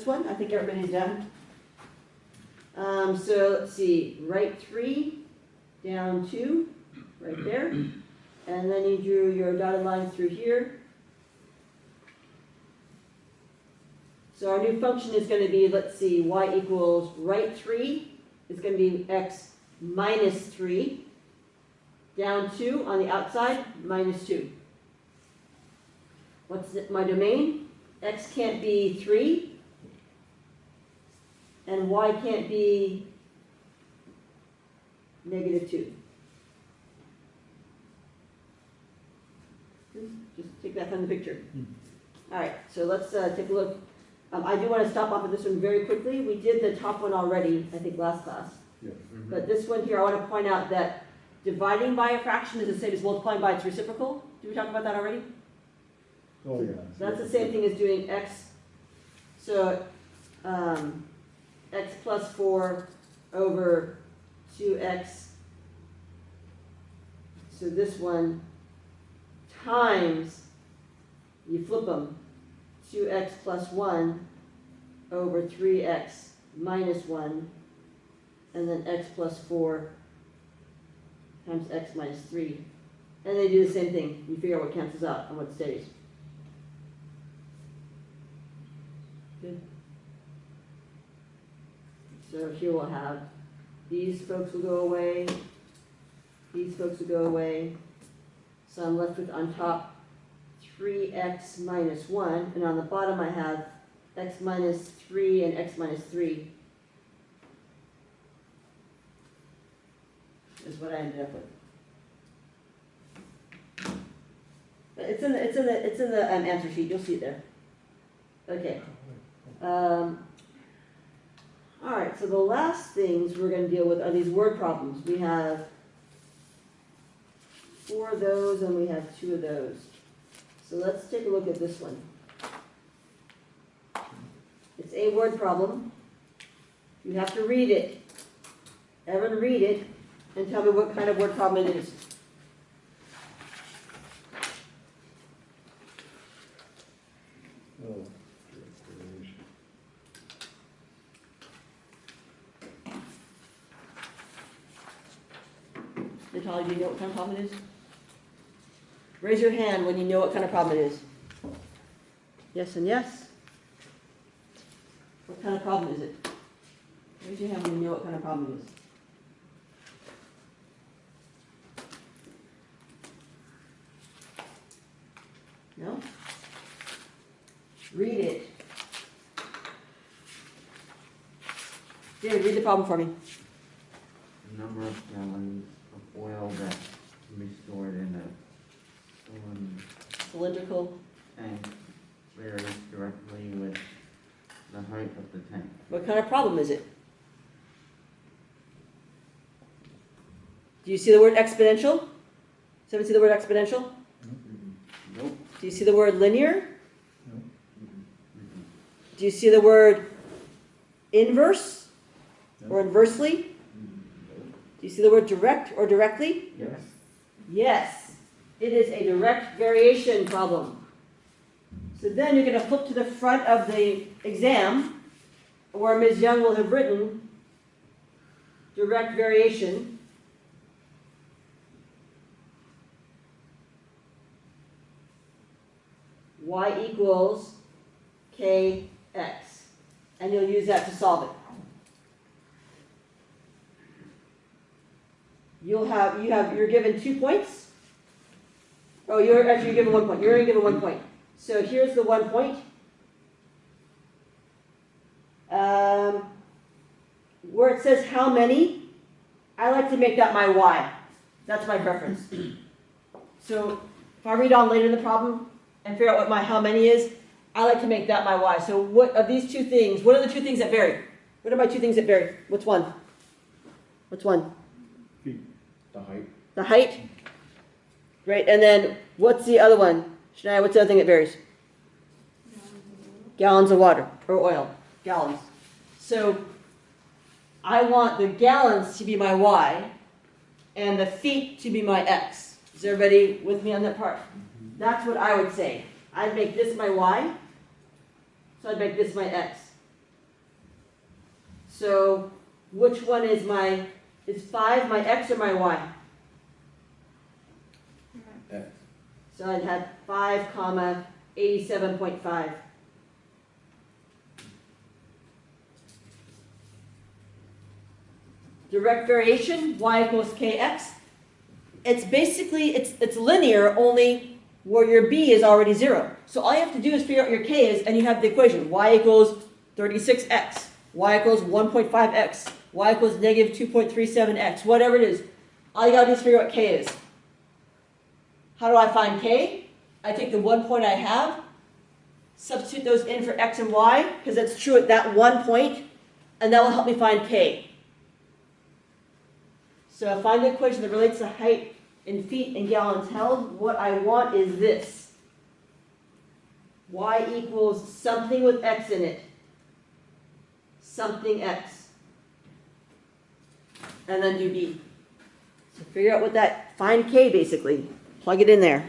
this one. I think everybody's done. So let's see, right 3, down 2, right there. And then you drew your dotted lines through here. So our new function is going to be, let's see, y equals right 3 is going to be x minus 3. Down 2 on the outside, minus 2. What's my domain? X can't be 3. And y can't be negative 2. Just take that from the picture. All right, so let's take a look. I do want to stop off at this one very quickly. We did the top one already, I think, last class. Yeah. But this one here, I want to point out that dividing by a fraction is the same as multiplying by its reciprocal. Did we talk about that already? Oh, yeah. That's the same thing as doing x. So x plus 4 over 2x. So this one times, you flip them, 2x plus 1 over 3x minus 1, and then x plus 4 times x minus 3. And they do the same thing. You figure out what cancels out and what stays. Good. So here we'll have, these folks will go away, these folks will go away. So I'm left with on top 3x minus 1, and on the bottom I have x minus 3 and x minus 3 is what I ended up with. But it's in the answer sheet. You'll see it there. Okay. All right. So the last things we're going to deal with are these word problems. We have 4 of those, and we have 2 of those. So let's take a look at this one. It's a word problem. You have to read it. Evan, read it, and tell me what kind of word problem it is. Oh. Natalia, do you know what kind of problem it is? Raise your hand when you know what kind of problem it is. Yes and yes. What kind of problem is it? Raise your hand when you know what kind of problem it is. No? Read it. David, read the problem for me. The number of gallons of oil that can be stored in a Cylindrical. tank varies directly with the height of the tank. What kind of problem is it? Do you see the word exponential? Does anyone see the word exponential? Nope. Do you see the word linear? No. Do you see the word inverse No. or inversely? Do you see the word direct or directly? Yes. Yes. It is a direct variation problem. So then you're going to flip to the front of the exam where Ms. Young will have written direct variation. Y equals kx. And you'll use that to solve it. You're given 2 points. Oh, you're given 1 point. You're only given 1 point. So here's the 1 point. Where it says how many, I like to make that my y. That's my preference. So if I read on later in the problem and figure out what my how many is, I like to make that my y. So what of these 2 things, what are the 2 things that vary? What are my 2 things that vary? What's one? What's one? The height. The height? Great. And then what's the other one? Shania, what's the other thing that varies? Gallons of water or oil. Gallons. So I want the gallons to be my y and the feet to be my x. Is everybody with me on that part? That's what I would say. I'd make this my y, so I'd make this my x. So which one is is 5 my x or my y? X. So I'd have 5 comma 87.5. Direct variation, y equals kx. It's basically, it's linear, only where your b is already 0. So all you have to do is figure out your k is, and you have the equation, y equals 36x, y equals 1.5x, y equals negative 2.37x, whatever it is. All you gotta do is figure out what k is. How do I find k? I take the 1 point I have, substitute those in for x and y, because that's true at that 1 point, and that will help me find k. So find the equation that relates to height in feet and gallons held. What I want is this. Y equals something with x in it. Something x. And then do b. So figure out what that, find k basically. Plug it in there.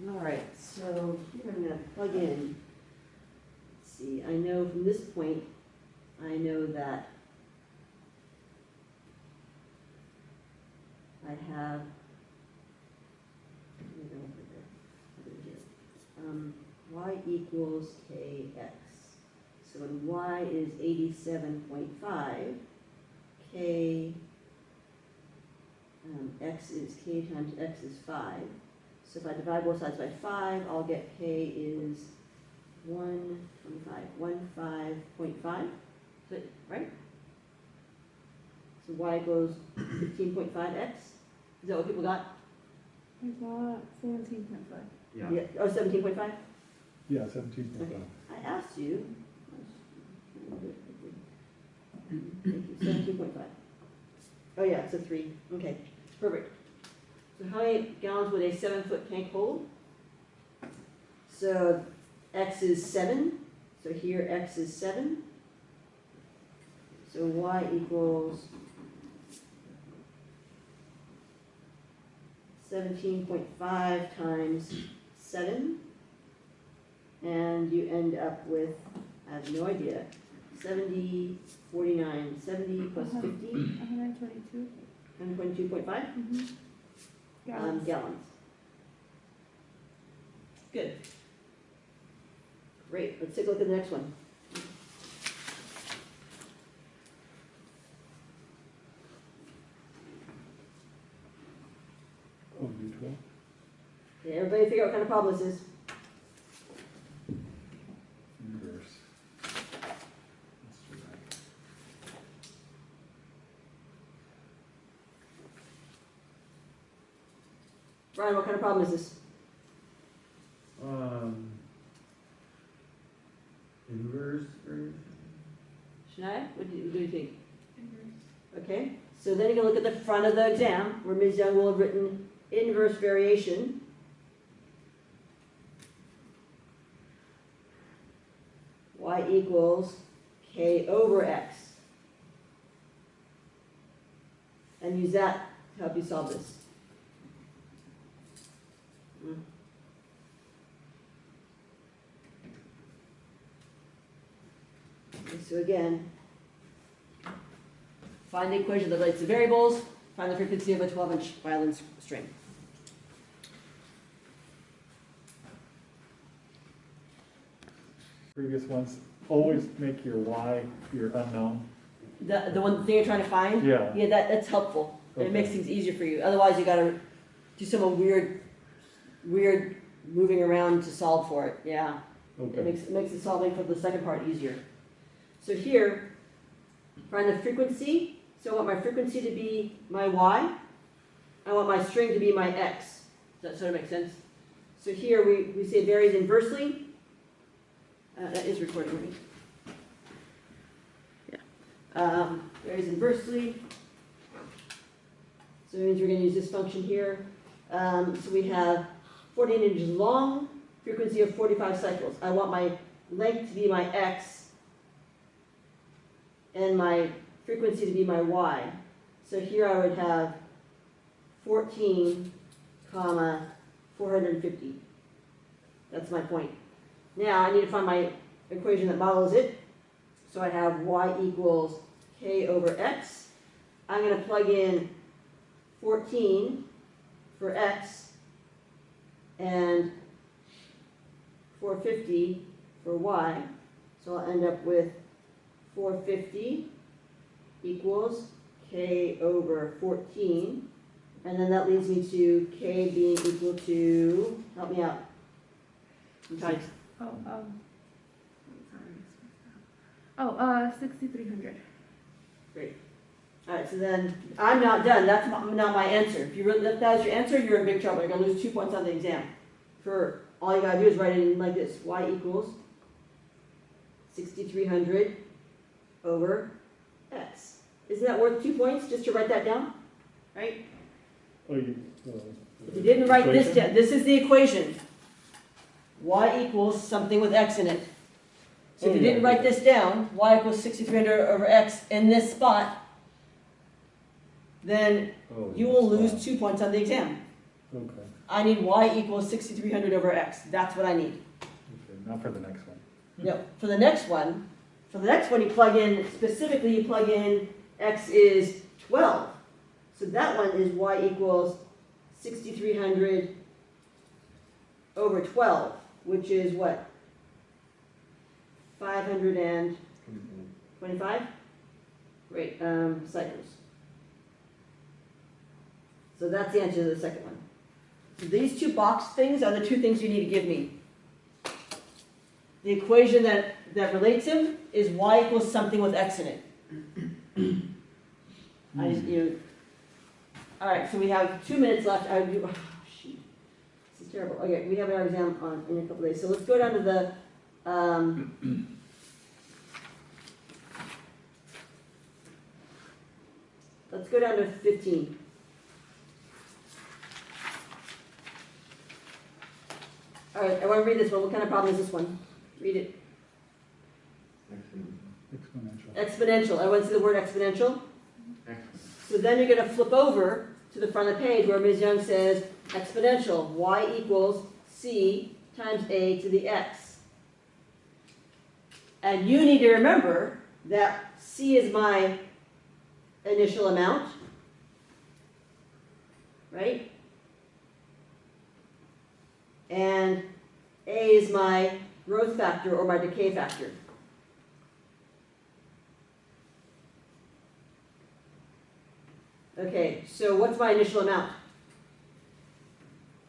All right, so here I'm going to plug in. Let's see, I know from this point, I know that I have, y equals kx. So when y is 87.5, k, x is k times x is 5. So if I divide both sides by 5, I'll get k is 15.5. Right? So y equals 15.5x. Is that what people got? I got 17.5. Yeah. Oh, 17.5? Yeah, 17.5. I asked you. Thank you, 17.5. Oh yeah, so 3. Okay, perfect. So how many gallons would a 7-foot tank hold? So x is 7. So here x is 7. So y equals 17.5 times 7. And you end up with, I have no idea, 70, 49, 70 plus 50, 122. 122.5 Gallons. gallons. Good. Great, let's take a look at the next one. Oh, U12? Okay, everybody figure out what kind of problem this is. Inverse. Let's do that. Brian, what kind of problem is this? Inverse version? Shania, what do you think? Okay, so then you can look at the front of the exam where Ms. Young will have written inverse variation. Y equals k over x. And use that to help you solve this. Okay, so again, find the equation that relates to variables, find the frequency of a 12-inch violin string. Previous ones, always make your y your unknown. The one thing you're trying to find? Yeah. Yeah, that's helpful. And it makes Okay. things easier for you. Otherwise, you gotta do some weird moving around to solve for it. Yeah. It Okay. makes the solving for the second part easier. So here, find the frequency. So I want my frequency to be my y. I want my string to be my x. Does that sort of make sense? So here we say it varies inversely. That is recording, right? Yeah. Varies inversely. So it means we're going to use this function here. So we have 14 inches long, frequency of 45 cycles. I want my length to be my x and my frequency to be my y. So here I would have 14, comma, 450. That's my point. Now I need to find my equation that models it. So I have y equals k over x. I'm going to plug in 14 for x and 450 for y. So I'll end up with 450 equals k over 14. And then that leads me to k being equal to, help me out. I'm trying to- Oh, 6,300. Great. All right, so then I'm not done. That's not my answer. If that was your answer, you're in big trouble. You're going to lose 2 points on the exam. For all you got to do is write it in like this. Y equals 6,300 over x. Isn't that worth 2 points just to write that down? Right? Oh, If you didn't write this equation? down, this is the equation. Y equals something with x in it. So if Oh, you yeah, didn't I write did this down, y equals 6,300 over x in this spot, then Oh, you will that's lose fine. 2 points on the exam. Okay, I need y equals 6,300 over x. That's what I need. okay, not for the next one. No, for the next one, you plug in, specifically you plug in x is 12. So that one is y equals 6,300 over 12, which is what? 525? Great, cycles. So that's the answer to the second one. So these two box things are the two things you need to give me. The equation that relates them is y equals something with x in it. All right, so we have 2 minutes left. Oh, shoot. This is terrible. Okay, we have our exam in a couple days. So let's go down to the, let's go down to 15. All right, I want to read this one. What kind of problem is this one? Read it. Exponential. Exponential. I want to see the word exponential. So then you're going to flip over to the front of the page where Ms. Young says exponential, y equals c times a to the x. And you need to remember that c is my initial amount, right? And a is my growth factor or my decay factor. Okay, so what's my initial amount?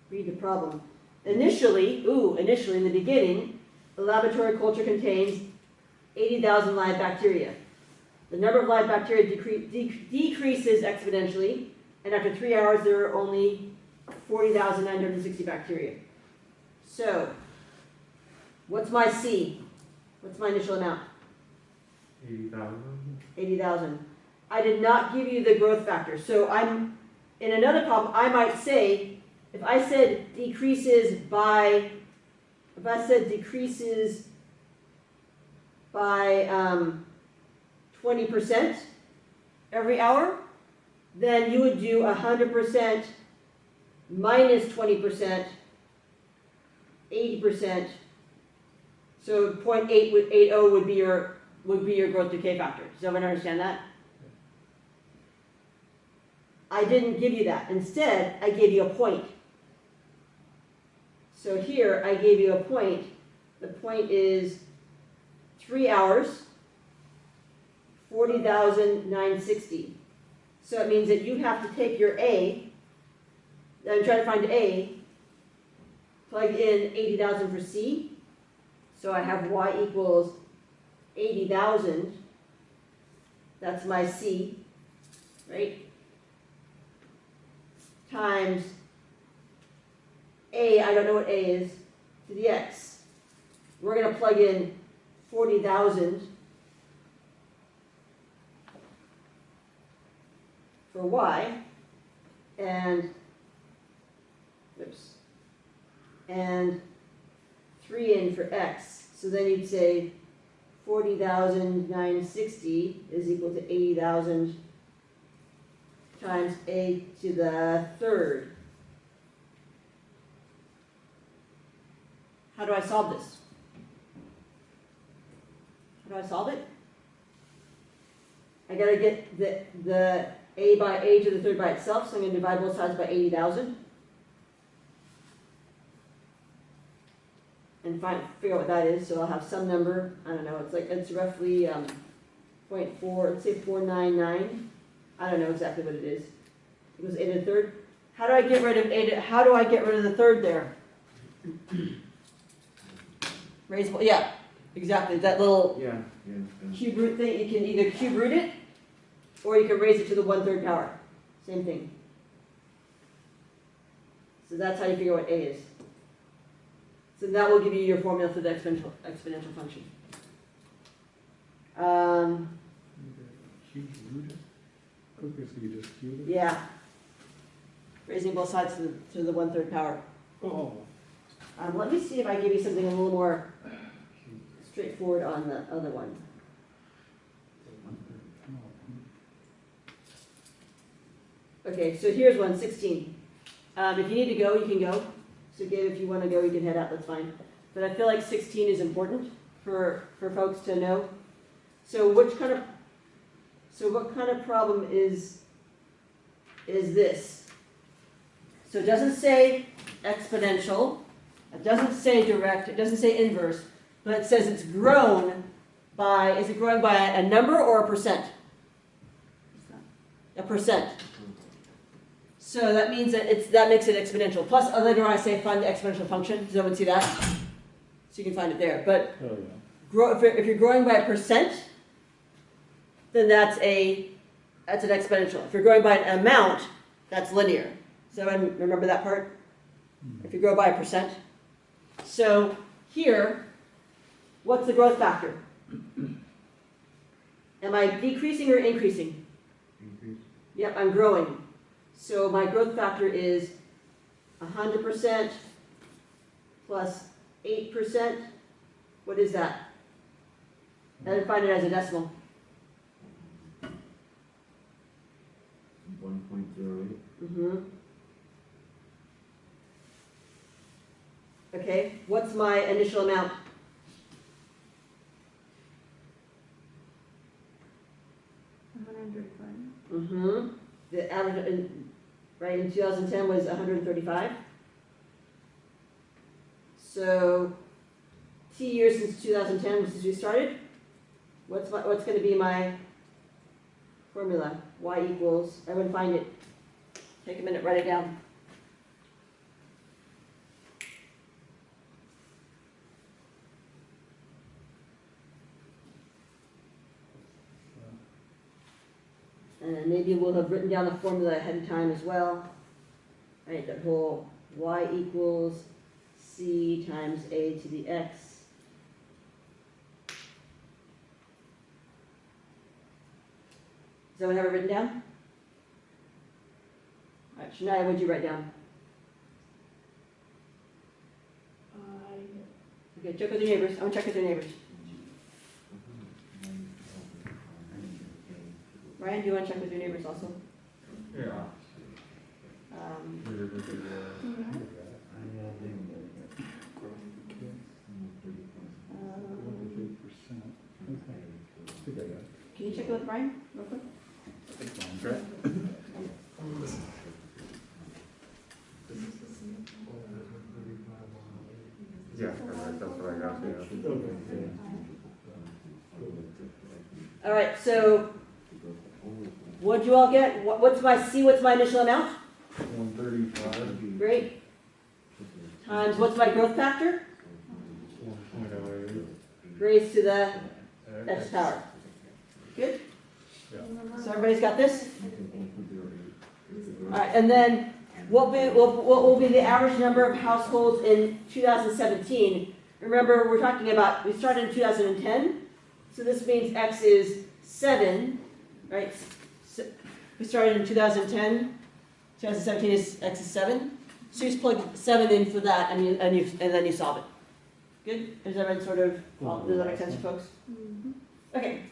Read the problem. Initially in the beginning, the laboratory culture contains 80,000 live bacteria. The number of live bacteria decreases exponentially, and after 3 hours there are only 40,960 bacteria. So, what's my C? What's my initial amount? 80,000. 80,000. I did not give you the growth factor. So I'm, in another problem, I might say, if I said decreases by 20% every hour, then you would do 100% minus 20%, 80%. So 0.80 would be your growth decay factor. Does everyone understand that? I didn't give you that. Instead, I gave you a point. So here, I gave you a point. The point is 3 hours, 40,960. So it means that you have to take your A, I'm trying to find A, plug in 80,000 for C. So I have Y equals 80,000. That's my C, right? Times A, I don't know what A is, to the X. We're going to plug in 40,000 for Y, and 3 in for X. So then you'd say 40,960 is equal to 80,000 times A to the third. How do I solve this? How do I solve it? I gotta get the a to the third by itself, so I'm gonna divide both sides by 80,000. And figure out what that is, so I'll have some number, I don't know, it's roughly 0.4, let's say 499. I don't know exactly what it is. It was 8 to the third. How do I get rid of the third there? Raisable, yeah, exactly, that little Yeah. cube root thing, you can either cube root it, or you can raise it to the 1/3 power. Same thing. So that's how you figure out what a is. So that will give you your formula for the exponential function. Cube root it? Okay, so you just cube it? Yeah. Raising both sides to the 1/3 power. Oh. Let me see if I give you something a little more straightforward on the other one. Okay, so here's one, 16. If you need to go, you can go. So Gabe, if you want to go, you can head out, that's fine. But I feel like 16 is important for folks to know. So what kind of problem is this? So it doesn't say exponential, it doesn't say direct, it doesn't say inverse, but it says it's grown by, is it growing by a number or a percent? A percent. So that means that makes it exponential. Plus, later on I say find the exponential function. Does everyone see that? So you can find it there. But Oh, yeah. if you're growing by a percent, then that's an exponential. If you're growing by an amount, that's linear. So remember that part? If you grow by a percent. So here, what's the growth factor? Am I decreasing or increasing? Increase. Yep, I'm growing. So my growth factor is 100% plus 8%. What is that? I define it as a decimal. 1.08. Mm-hmm. Okay, what's my initial amount? Mm-hmm. The average, right, in 2010 was 135. So, T years since 2010, since we started. What's going to be my formula? Y equals, everyone find it. Take a minute, write it down. And maybe we'll have written down the formula ahead of time as well. Right, that whole y equals c times a to the x. Does anyone have it written down? All right, Shania, what did you write down? Okay, check with your neighbors. I'm gonna check with your neighbors. Ryan, do you want to check with your neighbors also? Yeah. Can you check it with Brian real quick? Yeah, that's what I got, yeah. All right, so what'd you all get? What's my initial amount? 135. Great. Times what's my growth factor? 1.08. Raised to the x power. Good? Yeah. So everybody's got this? All right, and then what will be the average number of households in 2017? Remember, we're talking about, we started in 2010, so this means x is 7, right? So we started in 2010, 2017 is x is 7. So you just plug 7 in for that, and then you solve it. Good? Does everyone sort of, does that make sense to folks? Mm-hmm. Okay,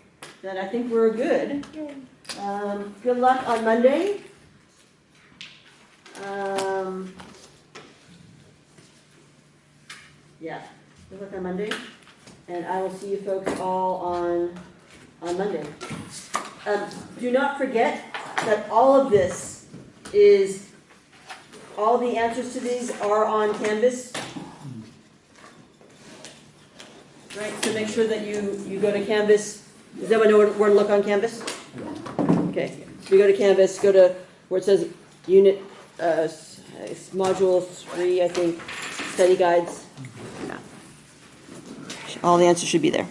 then I think we're good. Yay. Good luck on Monday. Yeah, good luck on Monday. And I will see you folks all on Monday. Do not forget that all of this is, all the answers to these are on Canvas. Right, so make sure that you go to Canvas. Does everyone know where to look on Canvas? Okay, so you go to Canvas, go to where it says unit, module 3, I think, study guides. Yeah. All the answers should be there.